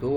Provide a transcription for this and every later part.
2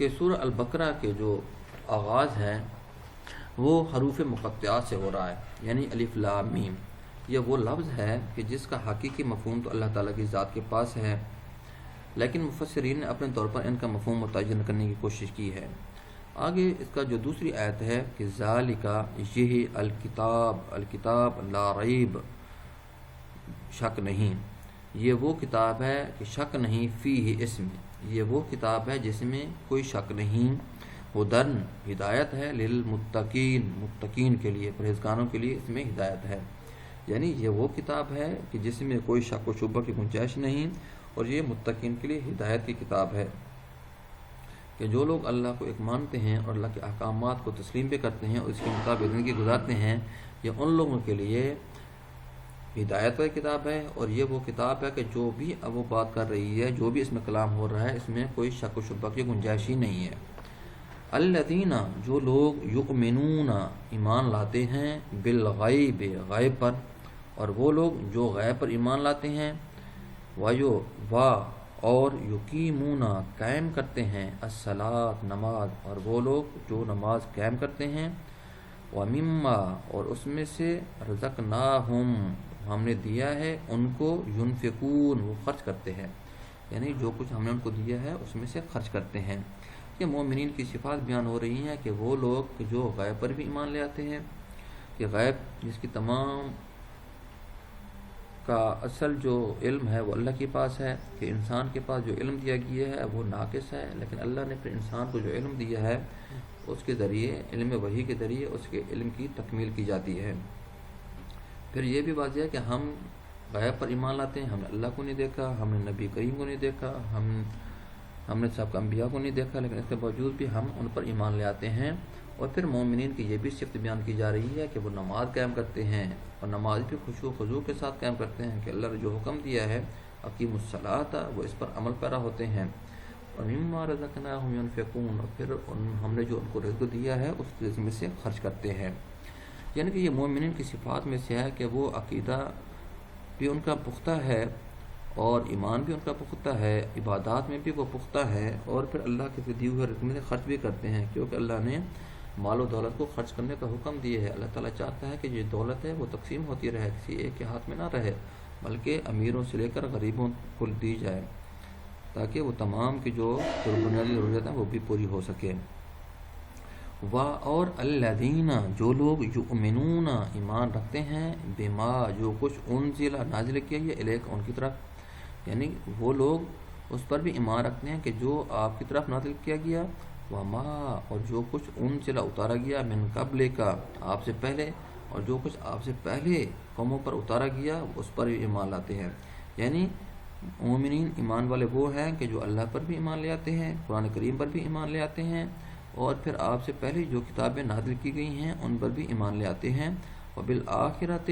کہ سورہ البقرہ کے جو آغاز ہے وہ حروف مقطعات سے ہو رہا ہے، یعنی الف لام میم۔ یہ وہ لفظ ہے کہ جس کا حقیقی مفہوم تو اللہ تعالیٰ کی ذات کے پاس ہے، لیکن مفسرین نے اپنے طور پر ان کا مفہوم متعین کرنے کی کوشش کی ہے۔ آگے اس کا جو دوسری آیت ہے کہ ذالک یہی الکتاب لا ریب، شک نہیں، یہ وہ کتاب ہے کہ شک نہیں، فیہ اسم، یہ وہ کتاب ہے جس میں کوئی شک نہیں، ہدن، ہدایت ہے، للمتقین، متقین کے لیے، پرہیزگاروں کے لیے اس میں ہدایت ہے۔ یعنی یہ وہ کتاب ہے کہ جس میں کوئی شک و شبہ کی گنجائش نہیں، اور یہ متقین کے لیے ہدایت کی کتاب ہے کہ جو لوگ اللہ کو ایک مانتے ہیں اور اللہ کے احکامات کو تسلیم بھی کرتے ہیں اور اس کے مطابق زندگی گزارتے ہیں، یہ ان لوگوں کے لیے ہدایت کی کتاب ہے۔ اور یہ وہ کتاب ہے کہ جو بھی اب وہ بات کر رہی ہے، جو بھی اس میں کلام ہو رہا ہے، اس میں کوئی شک و شبہ کی گنجائش ہی نہیں ہے۔ الذین، جو لوگ یؤمنون، ایمان لاتے ہیں، بالغیب، غیب پر، اور وہ لوگ جو غیب پر ایمان لاتے ہیں، اور یقیمون، قائم کرتے ہیں، الصلاۃ، نماز، اور وہ لوگ جو نماز قائم کرتے ہیں، ومما، اور اس میں سے، رزقناہم، ہم نے دیا ہے ان کو، ینفقون، وہ خرچ کرتے ہیں، یعنی جو کچھ ہم نے ان کو دیا ہے اس میں سے خرچ کرتے ہیں۔ یہ مومنین کی صفات بیان ہو رہی ہیں کہ وہ لوگ جو غیب پر بھی ایمان لے آتے ہیں، کہ غیب جس کی تمام کا اصل جو علم ہے وہ اللہ کے پاس ہے، کہ انسان کے پاس جو علم دیا گیا ہے وہ ناقص ہے، لیکن اللہ نے پھر انسان کو جو علم دیا ہے اس کے ذریعے، علم وحی کے ذریعے اس کے علم کی تکمیل کی جاتی ہے۔ پھر یہ بھی واضح ہے کہ ہم غیب پر ایمان لاتے ہیں، ہم نے اللہ کو نہیں دیکھا، ہم نے نبی کریم کو نہیں دیکھا، ہم نے سب انبیاء کو نہیں دیکھا، لیکن اس کے باوجود بھی ہم ان پر ایمان لے آتے ہیں۔ اور پھر مومنین کی یہ بھی صفت بیان کی جا رہی ہے کہ وہ نماز قائم کرتے ہیں، اور نماز بھی خشوع و خضوع کے ساتھ قائم کرتے ہیں، کہ اللہ نے جو حکم دیا ہے اقیموا الصلاۃ، وہ اس پر عمل پیرا ہوتے ہیں، اور مما رزقناہم ینفقون، اور پھر ہم نے جو ان کو رزق دیا ہے اس رزق میں سے خرچ کرتے ہیں۔ یعنی کہ یہ مومنین کی صفات میں سے ہے کہ وہ عقیدہ بھی ان کا پختہ ہے، اور ایمان بھی ان کا پختہ ہے، عبادات میں بھی وہ پختہ ہے، اور پھر اللہ کے دیے ہوئے رزق میں سے خرچ بھی کرتے ہیں، کیونکہ اللہ نے مال و دولت کو خرچ کرنے کا حکم دیا ہے۔ اللہ تعالیٰ چاہتا ہے کہ یہ دولت ہے وہ تقسیم ہوتی رہے، کسی ایک کے ہاتھ میں نہ رہے، بلکہ امیروں سے لے کر غریبوں کو دی جائے، تاکہ وہ تمام کی جو بنیادی ضرورت ہیں وہ بھی پوری ہو سکے۔ اور الذین، جو لوگ یؤمنون، ایمان رکھتے ہیں، بما، جو کچھ انزل، نازل کیا گیا، الیک، ان کی طرف، یعنی وہ لوگ اس پر بھی ایمان رکھتے ہیں کہ جو آپ کی طرف نازل کیا گیا، وما، اور جو کچھ انزل، اتارا گیا، من قبل کا، آپ سے پہلے، اور جو کچھ آپ سے پہلے قوموں پر اتارا گیا اس پر بھی ایمان لاتے ہیں۔ یعنی مومنین ایمان والے وہ ہیں کہ جو اللہ پر بھی ایمان لے آتے ہیں، قرآن کریم پر بھی ایمان لے آتے ہیں، اور پھر آپ سے پہلے جو کتابیں نازل کی گئی ہیں ان پر بھی ایمان لے آتے ہیں، وبالآخرۃ،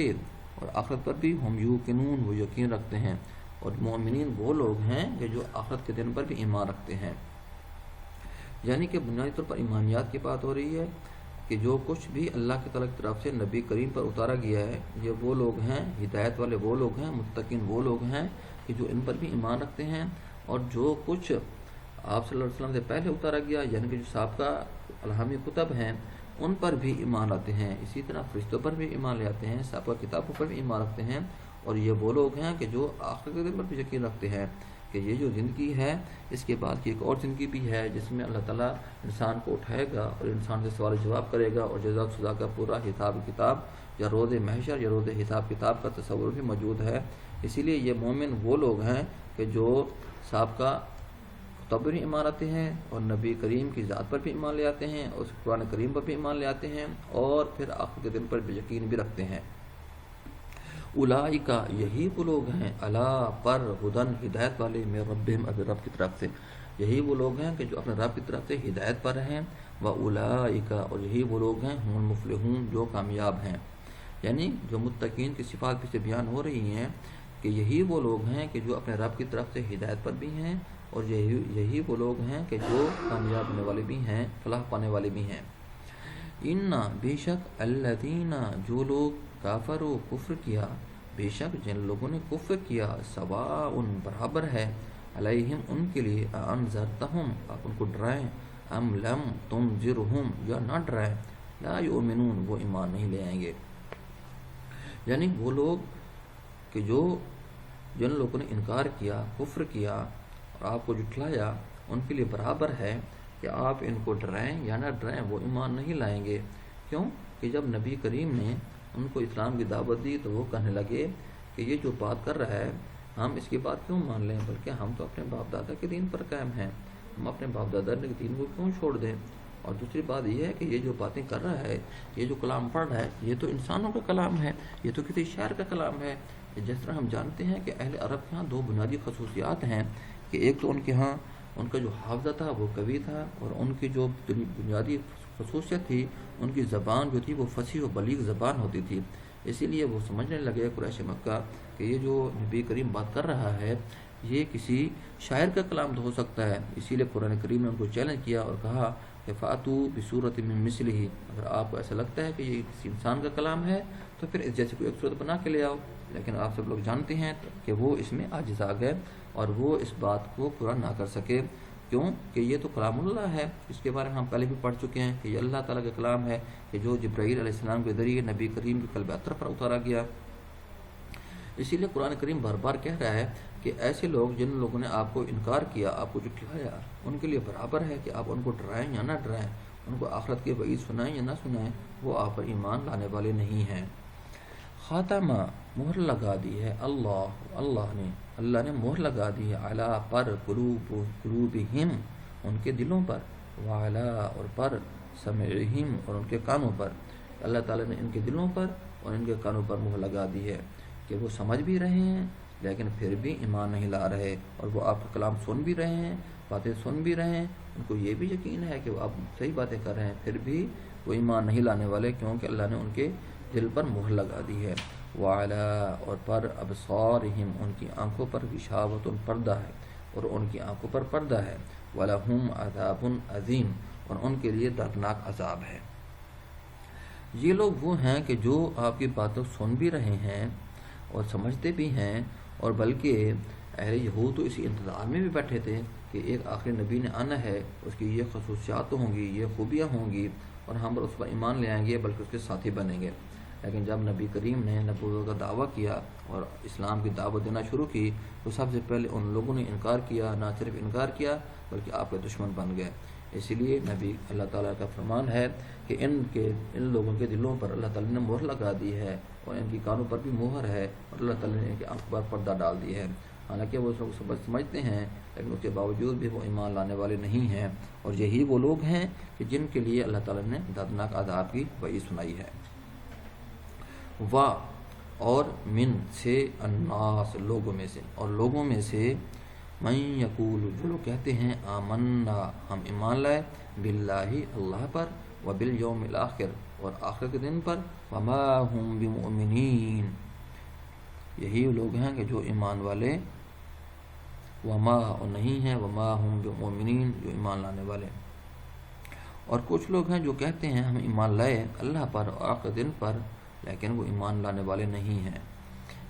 اور آخرت پر بھی، ہم یوقنون، وہ یقین رکھتے ہیں۔ اور مومنین وہ لوگ ہیں کہ جو آخرت کے دن پر بھی ایمان رکھتے ہیں۔ یعنی کہ بنیادی طور پر ایمانیات کی بات ہو رہی ہے کہ جو کچھ بھی اللہ کی طرف سے نبی کریم پر اتارا گیا ہے، یہ وہ لوگ ہیں، ہدایت والے وہ لوگ ہیں، متقین وہ لوگ ہیں کہ جو ان پر بھی ایمان رکھتے ہیں، اور جو کچھ آپ صلی اللہ علیہ وسلم سے پہلے اتارا گیا، یعنی کہ جو سابقہ الہامی کتب ہیں ان پر بھی ایمان لاتے ہیں، اسی طرح فرشتوں پر بھی ایمان لے آتے ہیں، سابقہ کتابوں پر بھی ایمان رکھتے ہیں، اور یہ وہ لوگ ہیں کہ جو آخرت کے دن پر بھی یقین رکھتے ہیں کہ یہ جو زندگی ہے اس کے بعد کی ایک اور زندگی بھی ہے، جس میں اللہ تعالیٰ انسان کو اٹھائے گا اور انسان سے سوال جواب کرے گا، اور جزا و سزا کا پورا حساب کتاب، یا روز محشر یا روز حساب کتاب کا تصور بھی موجود ہے۔ اسی لیے یہ مومن وہ لوگ ہیں کہ جو سابقہ کتب پر بھی ایمان آتے ہیں، اور نبی کریم کی ذات پر بھی ایمان لے آتے ہیں، اور اس قرآن کریم پر بھی ایمان لے آتے ہیں، اور پھر آخر کے دن پر بھی یقین بھی رکھتے ہیں۔ اولئک، یہی وہ لوگ ہیں، علی، پر، ہدن، ہدایت والے، من ربہم، اپنے رب کی طرف سے، یہی وہ لوگ ہیں کہ جو اپنے رب کی طرف سے ہدایت پر ہیں، واولئک، اور یہی وہ لوگ ہیں، ہم المفلحون، جو کامیاب ہیں۔ یعنی جو متقین کی صفات بھی سے بیان ہو رہی ہیں کہ یہی وہ لوگ ہیں کہ جو اپنے رب کی طرف سے ہدایت پر بھی ہیں، اور یہی وہ لوگ ہیں کہ جو کامیاب ہونے والے بھی ہیں، فلاح پانے والے بھی ہیں۔ ان، بے شک، الذین، جو لوگ، کافروا، کفر کیا، بے شک جن لوگوں نے کفر کیا، سواء، برابر ہے، علیہم، ان کے لیے، انذرتہم، آپ ان کو ڈرائیں، ام لم تنذرہم یا نہ ڈرائیں لا یؤمنون وہ ایمان نہیں لے آئیں گے. یعنی وہ لوگ کہ جن لوگوں نے انکار کیا، کفر کیا اور آپ کو جھٹلایا، ان کے لیے برابر ہے کہ آپ ان کو ڈرائیں یا نہ ڈرائیں، وہ ایمان نہیں لائیں گے. کیوں کہ جب نبی کریم نے ان کو اسلام کی دعوت دی تو وہ کہنے لگے کہ یہ جو بات کر رہا ہے ہم اس کی بات کیوں مان لیں، بلکہ ہم تو اپنے باپ دادا کے دین پر قائم ہیں، ہم اپنے باپ دادا کے دین کو کیوں چھوڑ دیں. اور دوسری بات یہ ہے کہ یہ جو باتیں کر رہا ہے، یہ جو کلام پڑھ رہا ہے، یہ تو انسانوں کا کلام ہے، یہ تو کسی شاعر کا کلام ہے. جس طرح ہم جانتے ہیں کہ اہل عرب کے ہاں دو بنیادی خصوصیات ہیں کہ ایک تو ان کے ہاں ان کا جو حافظہ تھا وہ قوی تھا، اور ان کی جو بنیادی خصوصیت تھی ان کی زبان جو تھی وہ فصیح و بلیغ زبان ہوتی تھی. اسی لیے وہ سمجھنے لگے قریش مکہ کہ یہ جو نبی کریم بات کر رہا ہے یہ کسی شاعر کا کلام تو ہو سکتا ہے. اسی لیے قرآن کریم نے ان کو چیلنج کیا اور کہا کہ فاتو بصورت من مثلہ، اگر آپ کو ایسا لگتا ہے کہ یہ کسی انسان کا کلام ہے تو پھر اس جیسے کوئی ایک صورت بنا کے لے آؤ. لیکن آپ سب لوگ جانتے ہیں کہ وہ اس میں عاجز آ گئے اور وہ اس بات کو پورا نہ کر سکے. کیوں کہ یہ تو کلام اللہ ہے، اس کے بارے میں ہم پہلے بھی پڑھ چکے ہیں کہ یہ اللہ تعالیٰ کا کلام ہے کہ جو جبرائیل علیہ السلام کے ذریعے نبی کریم کے قلب اطہر پر اتارا گیا. اسی لیے قرآن کریم بار بار کہہ رہا ہے کہ ایسے لوگ جن لوگوں نے آپ کو انکار کیا، آپ کو جھٹلایا، ان کے لیے برابر ہے کہ آپ ان کو ڈرائیں یا نہ ڈرائیں، ان کو آخرت کے وعید سنائیں یا نہ سنائیں، وہ آپ پر ایمان لانے والے نہیں ہیں. خاتمہ مہر لگا دی ہے اللہ نے مہر لگا دی ہے علی پر قلوبہم ان کے دلوں پر، وعلی اور پر سمعہم اور ان کے کانوں پر. اللہ تعالیٰ نے ان کے دلوں پر اور ان کے کانوں پر مہر لگا دی ہے کہ وہ سمجھ بھی رہے ہیں لیکن پھر بھی ایمان نہیں لا رہے، اور وہ آپ کا کلام سن بھی رہے ہیں، باتیں سن بھی رہے ہیں، ان کو یہ بھی یقین ہے کہ وہ آپ صحیح باتیں کر رہے ہیں، پھر بھی وہ ایمان نہیں لانے والے کیونکہ اللہ نے ان کے دل پر مہر لگا دی ہے. وعلی اور پر ابصارہم ان کی آنکھوں پر غشاوۃ پردہ ہے اور ان کی آنکھوں پر پردہ ہے. ولہم عذاب عظیم اور ان کے لیے دردناک عذاب ہے. یہ لوگ وہ ہیں کہ جو آپ کی باتوں سن بھی رہے ہیں اور سمجھتے بھی ہیں، اور بلکہ اہل یہود تو اسی انتظار میں بھی بیٹھے تھے کہ ایک آخری نبی نے آنا ہے، اس کی یہ خصوصیات ہوں گی، یہ خوبیاں ہوں گی اور ہم اس پر ایمان لے آئیں گے بلکہ اس کے ساتھی بنیں گے. لیکن جب نبی کریم نے نبوت کا دعویٰ کیا اور اسلام کی دعوت دینا شروع کی تو سب سے پہلے ان لوگوں نے انکار کیا، نہ صرف انکار کیا بلکہ آپ کے دشمن بن گئے. اسی لیے نبی اللہ تعالیٰ کا فرمان ہے کہ ان لوگوں کے دلوں پر اللہ تعالیٰ نے مہر لگا دی ہے اور ان کی کانوں پر بھی مہر ہے اور اللہ تعالیٰ نے ان کی آنکھوں پر پردہ ڈال دی ہے. حالانکہ وہ لوگ سمجھتے ہیں لیکن اس کے باوجود بھی وہ ایمان لانے والے نہیں ہیں، اور یہی وہ لوگ ہیں کہ جن کے لیے اللہ تعالیٰ نے دردناک عذاب کی وعید سنائی ہے. اور من سے الناس لوگوں میں سے، اور لوگوں میں سے من یقول جو لوگ کہتے ہیں آمنا ہم ایمان لائے باللہ اللہ پر، وبالیوم الاخر اور آخرت کے دن پر، وما ہم بمؤمنین یہی لوگ ہیں کہ جو ایمان والے، وما اور نہیں ہیں، وما ہم بمؤمنین جو ایمان لانے والے. اور کچھ لوگ ہیں جو کہتے ہیں ہم ایمان لائے اللہ پر اور آخر دن پر لیکن وہ ایمان لانے والے نہیں ہیں.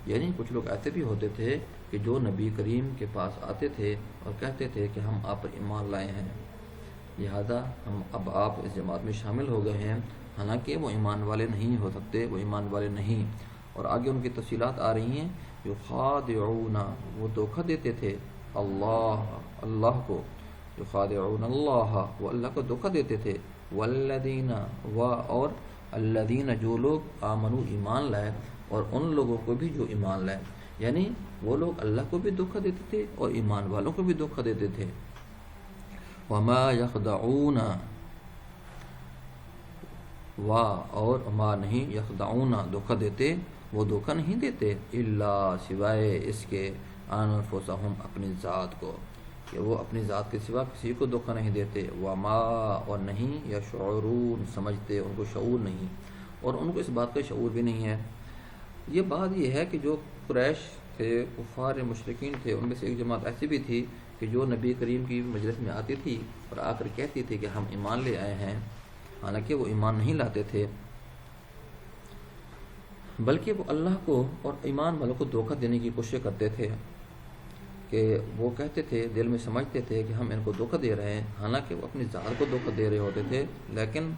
یعنی کچھ لوگ ایسے بھی ہوتے تھے کہ جو نبی کریم کے پاس آتے تھے اور کہتے تھے کہ ہم آپ پر ایمان لائے ہیں، لہذا ہم اب آپ اس جماعت میں شامل ہو گئے ہیں، حالانکہ وہ ایمان والے نہیں ہو سکتے، وہ ایمان والے نہیں. اور آگے ان کی تفصیلات آ رہی ہیں. یخادعون وہ دھوکہ دیتے تھے اللہ کو، یخادعون اللہ وہ اللہ کو دھوکہ دیتے تھے، والذین اور الذین جو لوگ آمنو ایمان لائے اور ان لوگوں کو بھی جو ایمان لائے. یعنی وہ لوگ اللہ کو بھی دھوکہ دیتے تھے اور ایمان والوں کو بھی دھوکہ دیتے تھے. وما یخدعون اور ما نہیں یخدعون دھوکہ دیتے، وہ دھوکہ نہیں دیتے الا سوائے اس کے انفسہم اپنی ذات کو، کہ وہ اپنی ذات کے سوا کسی کو دھوکہ نہیں دیتے. وما اور نہیں یشعرون سمجھتے، ان کو شعور نہیں، اور ان کو اس بات کا شعور بھی نہیں ہے. یہ بات یہ ہے کہ جو قریش تھے، کفار مشرکین تھے، ان میں سے ایک جماعت ایسی بھی تھی کہ جو نبی کریم کی مجلس میں آتی تھی اور آ کر کہتی تھی کہ ہم ایمان لے آئے ہیں، حالانکہ وہ ایمان نہیں لاتے تھے بلکہ وہ اللہ کو اور ایمان والوں کو دھوکہ دینے کی کوشش کرتے تھے. کہ وہ کہتے تھے، دل میں سمجھتے تھے کہ ہم ان کو دھوکہ دے رہے ہیں، حالانکہ وہ اپنی ذات کو دھوکہ دے رہے ہوتے تھے، لیکن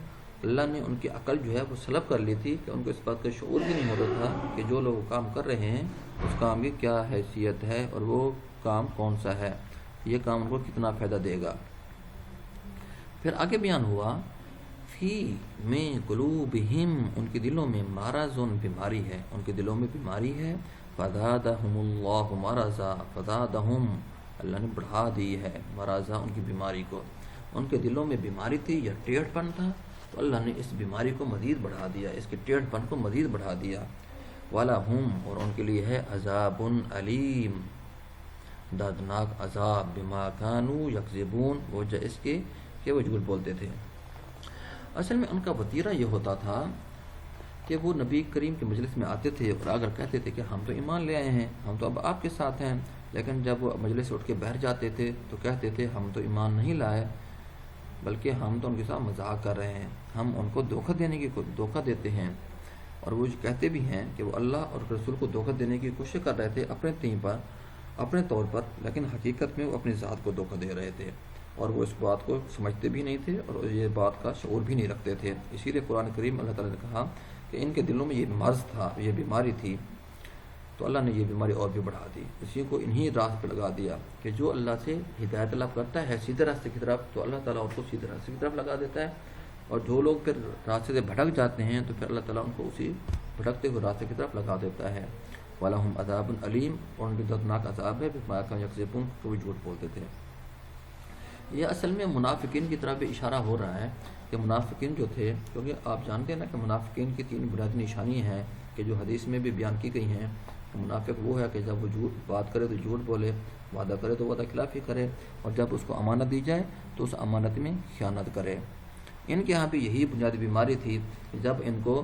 اللہ نے ان کی عقل جو ہے وہ سلب کر لی تھی کہ ان کو اس بات کا شعور بھی نہیں ہوتا تھا کہ جو لوگ کام کر رہے ہیں اس کام کی کیا حیثیت ہے اور وہ کام کون سا ہے، یہ کام ان کو کتنا فائدہ دے گا۔ پھر آگے بیان ہوا فی میں قلوبہم، ان کے دلوں میں مرضٌ، بیماری ہے، ان کے دلوں میں بیماری ہے، فزادہم اللہ مرضا، فزادہم، اللہ نے بڑھا دی ہے، مرضا، ان کی بیماری کو، ان کے دلوں میں بیماری تھی یا ٹیڑھ پن تھا تو اللہ نے اس بیماری کو مزید بڑھا دیا، اس کے ٹیڑھ پن کو مزید بڑھا دیا۔ وَلَهُمْ، اور ان کے لیے ہے عذاب علیم، دردناک عذاب، بما كانوا یکذبون، وجہ اس کے کہ وہ جھوٹ بولتے تھے۔ اصل میں ان کا وتیرہ یہ ہوتا تھا کہ وہ نبی کریم کے مجلس میں آتے تھے اور اگر کہتے تھے کہ ہم تو ایمان لے آئے ہیں، ہم تو اب آپ کے ساتھ ہیں، لیکن جب وہ مجلس سے اٹھ کے بیٹھ جاتے تھے تو کہتے تھے ہم تو ایمان نہیں لائے، بلکہ ہم تو ان کے ساتھ مذاق کر رہے ہیں، ہم ان کو دھوکہ دیتے ہیں، اور وہ کہتے بھی ہیں کہ وہ اللہ اور رسول کو دھوکہ دینے کی کوشش کر رہے تھے اپنے طور پر، لیکن حقیقت میں وہ اپنی ذات کو دھوکہ دے رہے تھے، اور وہ اس بات کو سمجھتے بھی نہیں تھے اور یہ بات کا شعور بھی نہیں رکھتے تھے۔ اسی لیے قرآن کریم اللہ تعالیٰ نے کہا کہ ان کے دلوں میں یہ مرض تھا، یہ بیماری تھی، تو اللہ نے یہ بیماری اور بھی بڑھا دی، اسی کو انہی راست پہ لگا دیا کہ جو اللہ سے ہدایت طلب کرتا ہے سیدھے راستے کی طرف تو اللہ تعالیٰ اس کو سیدھے راستے کی طرف لگا دیتا ہے، اور جو لوگ پھر راستے سے بھٹک جاتے ہیں تو پھر اللہ تعالیٰ ان کو اسی بھٹکتے ہوئے راستے کی طرف لگا دیتا ہے۔ وَلَهُمْ عَذَابٌ عَلِيمٌ، اور ان کے دردناک عذاب ہے، بما كانوا يكذبون، تو وہ جھوٹ بولتے تھے۔ یہ اصل میں منافقین کی طرف بھی اشارہ ہو رہا ہے کہ منافقین جو تھے، کیونکہ آپ جانتے ہیں نا کہ منافقین کی 3 بنیادی نشانی ہیں کہ جو حدیث میں بھی بیان کی گئی ہیں۔ منافق وہ ہے کہ جب وہ جھوٹ بات کرے تو جھوٹ بولے، وعدہ کرے تو وعدہ خلافی کرے، اور جب اس کو امانت دی جائے تو اس امانت میں خیانت کرے۔ ان کے ہاں بھی یہی بنیادی بیماری تھی کہ جب ان کو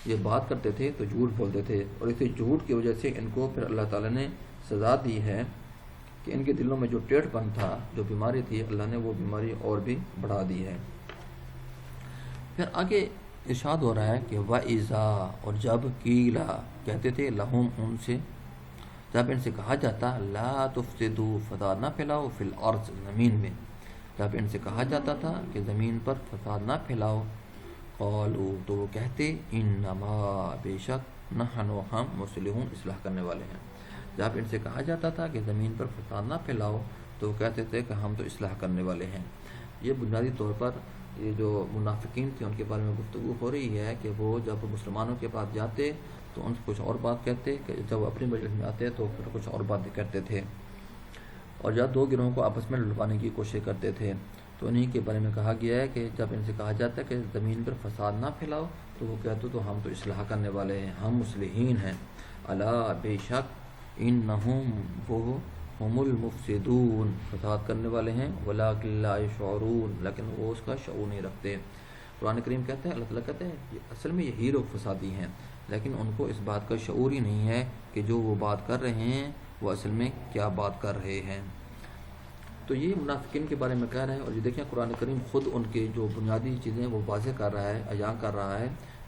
یہ بات کرتے تھے تو جھوٹ بولتے تھے، اور اسی جھوٹ کی وجہ سے ان کو پھر اللہ تعالیٰ نے سزا دی ہے کہ ان کے دلوں میں جو ٹیڑھ پن تھا، جو بیماری تھی، اللہ نے وہ بیماری اور بھی بڑھا دی ہے۔ پھر آگے ارشاد ہو رہا ہے کہ وَإِذَا، اور جب قیلا، کہتے تھے، لہم، ان سے، جب ان سے کہا جاتا لا تفسدوا، فساد نہ پھیلاؤ، فی الارض، زمین میں، جب ان سے کہا جاتا تھا کہ زمین پر فساد نہ پھیلاؤ، قالوا، تو وہ کہتے، انما، بے شک، نحن، ہم، مصلحون، اصلاح کرنے والے ہیں۔ جب ان سے کہا جاتا تھا کہ زمین پر فساد نہ پھیلاؤ تو وہ کہتے تھے کہ ہم تو اصلاح کرنے والے ہیں۔ یہ بنیادی طور پر یہ جو منافقین تھے ان کے بارے میں گفتگو ہو رہی ہے کہ وہ جب مسلمانوں کے پاس جاتے تو ان سے کچھ اور بات کہتے، کہ جب اپنی مجلس میں آتے تو پھر کچھ اور باتیں کرتے تھے، اور جب 2 گروہوں کو آپس میں لڑوانے کی کوشش کرتے تھے۔ تو انہی کے بارے میں کہا گیا ہے کہ جب ان سے کہا جاتا ہے کہ زمین پر فساد نہ پھیلاؤ تو وہ کہتے تو ہم تو اصلاح کرنے والے ہیں، ہم مصلحین ہیں۔ الا، بے شک، انہم، وہ، ہم المفسدون، فساد کرنے والے ہیں، ولکن لا یشعرون، لیکن وہ اس کا شعور نہیں رکھتے۔ قرآن کریم کہتے ہیں، اللہ تعالیٰ کہتے ہیں اصل میں یہی لوگ فسادی ہیں، لیکن ان کو اس بات کا شعور ہی نہیں ہے کہ جو وہ بات کر رہے ہیں وہ اصل میں کیا بات کر رہے ہیں۔ تو یہ منافقین کے بارے میں کہہ رہے ہیں، اور یہ دیکھیں قرآن کریم خود ان کے جو بنیادی چیزیں وہ واضح کر رہا ہے، عیاں کر رہا ہے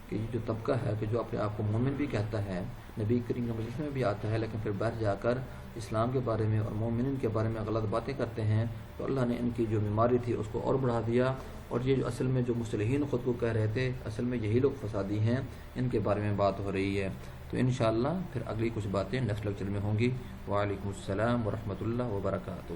کہ یہ جو طبقہ ہے کہ جو اپنے آپ کو مومن بھی کہتا ہے، نبی کریم کے مجلس میں بھی آتا ہے، لیکن پھر باہر جا کر اسلام کے بارے میں اور مومنین کے بارے میں غلط باتیں کرتے ہیں، تو اللہ نے ان کی جو بیماری تھی اس کو اور بڑھا دیا، اور یہ جو اصل میں جو مصلحین خود کو کہہ رہے تھے، اصل میں یہی لوگ فسادی ہیں، ان کے بارے میں بات ہو رہی ہے۔ تو انشاءاللہ پھر اگلی کچھ باتیں نیکسٹ لیکچر میں ہوں گی۔ وعلیکم السلام ورحمۃ اللہ وبرکاتہ۔